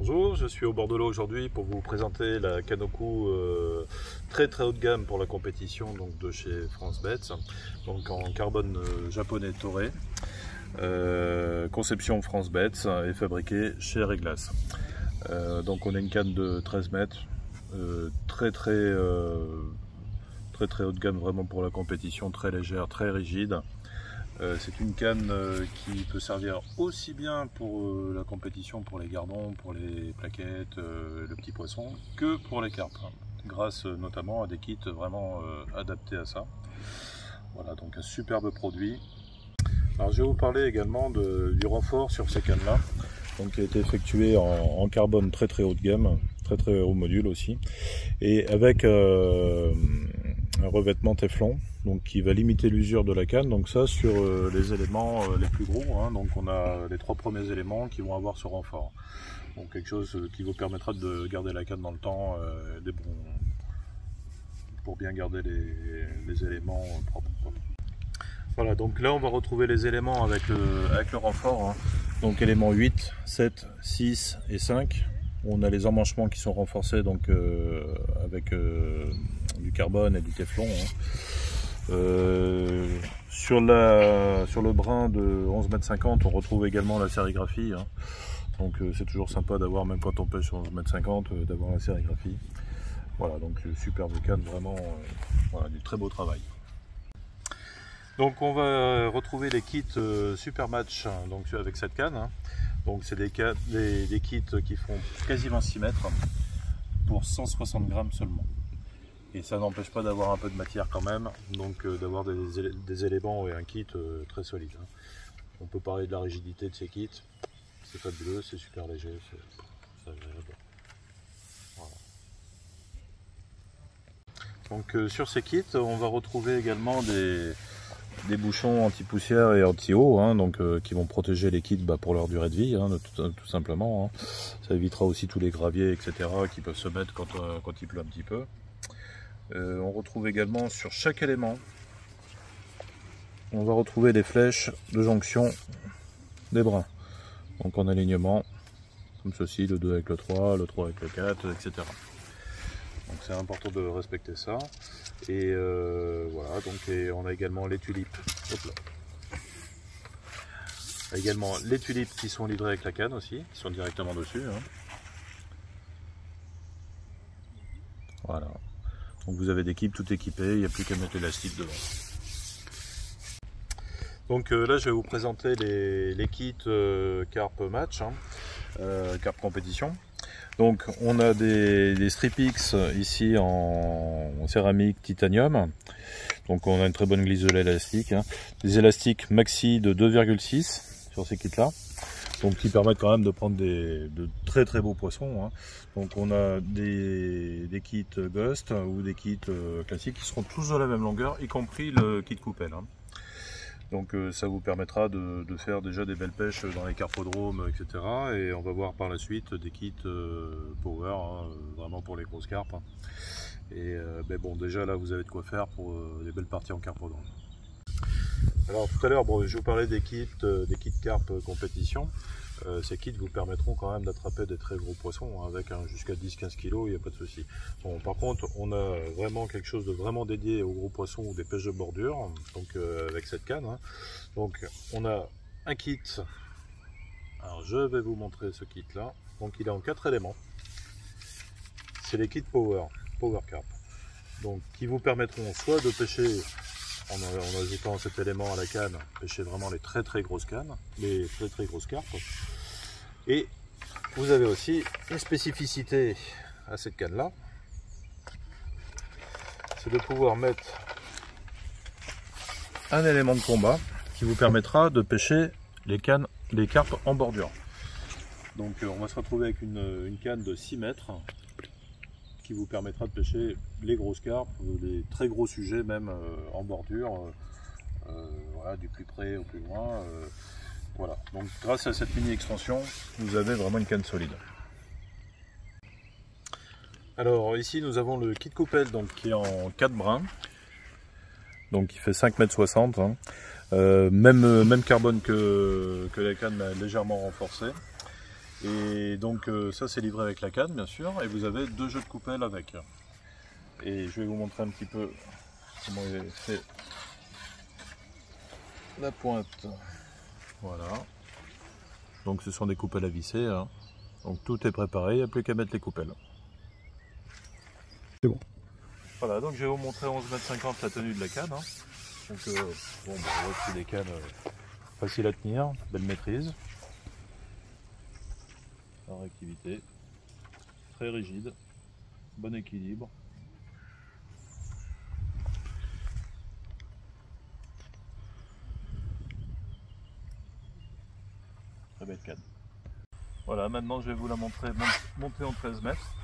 Bonjour, je suis au bord de l'eau aujourd'hui pour vous présenter la Kanoku très haut de gamme pour la compétition donc de chez France Betts, donc en carbone japonais Toray, conception France Betts et fabriquée chez Reglas. Donc on a une canne de 13 mètres, très haut de gamme vraiment pour la compétition, très légère, très rigide. C'est une canne qui peut servir aussi bien pour la compétition, pour les gardons, pour les plaquettes, le petit poisson, que pour les carpes, grâce notamment à des kits vraiment adaptés à ça. Voilà, donc un superbe produit. Alors je vais vous parler également du renfort sur ces cannes-là, donc qui a été effectué en carbone très haut de gamme, très haut module aussi, et avec un revêtement Teflon, donc qui va limiter l'usure de la canne. Donc ça sur les éléments les plus gros, hein. Donc on a les 3 premiers éléments qui vont avoir ce renfort. Donc quelque chose qui vous permettra de garder la canne dans le temps, pour bien garder les éléments propres. Voilà, donc là on va retrouver les éléments avec le renfort, hein. Donc éléments 8, 7, 6 et 5. On a les emmanchements qui sont renforcés donc avec du carbone et du Teflon, hein. Sur le brin de 11,50 m, on retrouve également la sérigraphie, hein. Donc c'est toujours sympa d'avoir, même quand on pêche sur 11,50 m, d'avoir la sérigraphie. Voilà, donc superbe canne, vraiment voilà, du très beau travail. Donc on va retrouver les kits Super Match donc avec cette canne, hein. Donc c'est des kits qui font quasiment 6 mètres pour 160 grammes seulement. Et ça n'empêche pas d'avoir un peu de matière quand même, donc d'avoir des éléments et un kit très solide, hein. On peut parler de la rigidité de ces kits, c'est fabuleux, c'est super léger, c'est agréable. Voilà. Donc sur ces kits, on va retrouver également des bouchons anti-poussière et anti-eau, hein, donc qui vont protéger les kits pour leur durée de vie, hein, tout simplement, hein. Ça évitera aussi tous les graviers, etc., qui peuvent se mettre quand il pleut un petit peu. On retrouve également sur chaque élément, on va retrouver des flèches de jonction des brins, donc en alignement, comme ceci, le 2 avec le 3, le 3 avec le 4, etc. Donc c'est important de respecter ça. Et voilà, donc on a également les tulipes. Hop là. On a également les tulipes qui sont livrées avec la canne aussi, qui sont directement dessus, hein. Voilà. Donc vous avez des kits tout équipés, il n'y a plus qu'à mettre l'élastique devant. Donc là je vais vous présenter les kits Carp Match, hein, Carp Compétition. Donc on a des Strip X ici en céramique titanium. Donc on a une très bonne glisse de l'élastique, hein. Des élastiques maxi de 2,6 sur ces kits là. Donc qui permettent quand même de prendre de très beaux poissons, hein. Donc on a des kits Ghost ou des kits classiques qui seront tous de la même longueur, y compris le kit coupelle, hein. Donc ça vous permettra de faire déjà des belles pêches dans les carpodromes, etc. Et on va voir par la suite des kits Power, hein, vraiment pour les grosses carpes, hein. Et bon, déjà là vous avez de quoi faire pour des belles parties en carpodrome. Alors tout à l'heure, bon, je vous parlais des kits carp compétition. Ces kits vous permettront quand même d'attraper des très gros poissons, hein, avec jusqu'à 10-15 kg, il n'y a pas de souci. Bon, par contre, on a vraiment quelque chose de vraiment dédié aux gros poissons ou des pêches de bordure, donc avec cette canne, hein. Donc on a un kit, alors je vais vous montrer ce kit là, donc il est en 4 éléments. C'est les kits Power Carp, donc qui vous permettront soit de pêcher en ajoutant cet élément à la canne, pêcher vraiment les très grosses cannes, les très grosses carpes. Et vous avez aussi une spécificité à cette canne là, c'est de pouvoir mettre un élément de combat qui vous permettra de pêcher les carpes en bordure. Donc on va se retrouver avec une canne de 6 mètres qui vous permettra de pêcher les grosses carpes, les très gros sujets même en bordure, voilà, du plus près au plus loin. Voilà, donc grâce à cette mini extension, vous avez vraiment une canne solide. Alors ici nous avons le kit coupelle, donc qui est en 4 brins, donc qui fait 5,60 m, hein. Même carbone que la canne légèrement renforcée. Et donc ça c'est livré avec la canne bien sûr, et vous avez 2 jeux de coupelle avec. Et je vais vous montrer un petit peu comment il est fait la pointe. Voilà. Donc ce sont des coupelles à visser, hein. Donc tout est préparé, il n'y a plus qu'à mettre les coupelles. C'est bon. Voilà, donc je vais vous montrer 11,50 m la tenue de la canne, hein. Donc bon, bah, on voit que c'est des cannes faciles à tenir, belle maîtrise, en réactivité, très rigide, bon équilibre. Très belle canne. Voilà, maintenant je vais vous la montrer montée en 13 mètres.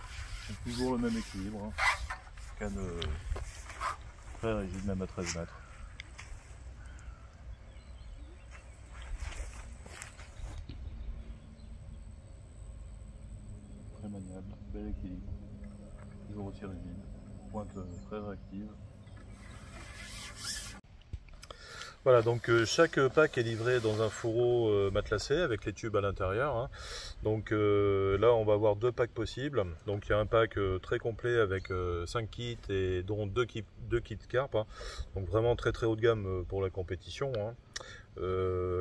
Donc, toujours le même équilibre, hein. Canne très rigide, même à 13 mètres. Très maniable, bel équilibre, toujours aussi rigide, pointe très réactive. Voilà, donc chaque pack est livré dans un fourreau matelassé avec les tubes à l'intérieur, hein. Donc là on va avoir 2 packs possibles. Donc il y a un pack très complet avec 5 kits et dont 2 kits carpe, hein. Donc vraiment très haut de gamme pour la compétition, hein.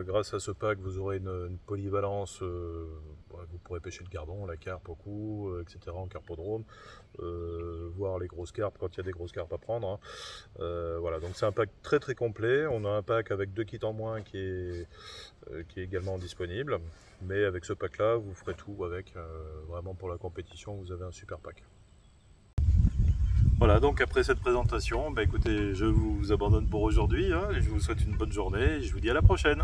Grâce à ce pack vous aurez une polyvalence, vous pourrez pêcher le gardon, la carpe au cou, etc. en carpodrome, voir les grosses carpes quand il y a des grosses carpes à prendre, hein. Voilà, donc c'est un pack très complet. On a un pack avec 2 kits en moins qui est également disponible, mais avec ce pack là vous ferez tout avec, vraiment pour la compétition vous avez un super pack. Voilà, donc après cette présentation, bah écoutez, je vous abandonne pour aujourd'hui, hein, et je vous souhaite une bonne journée et je vous dis à la prochaine.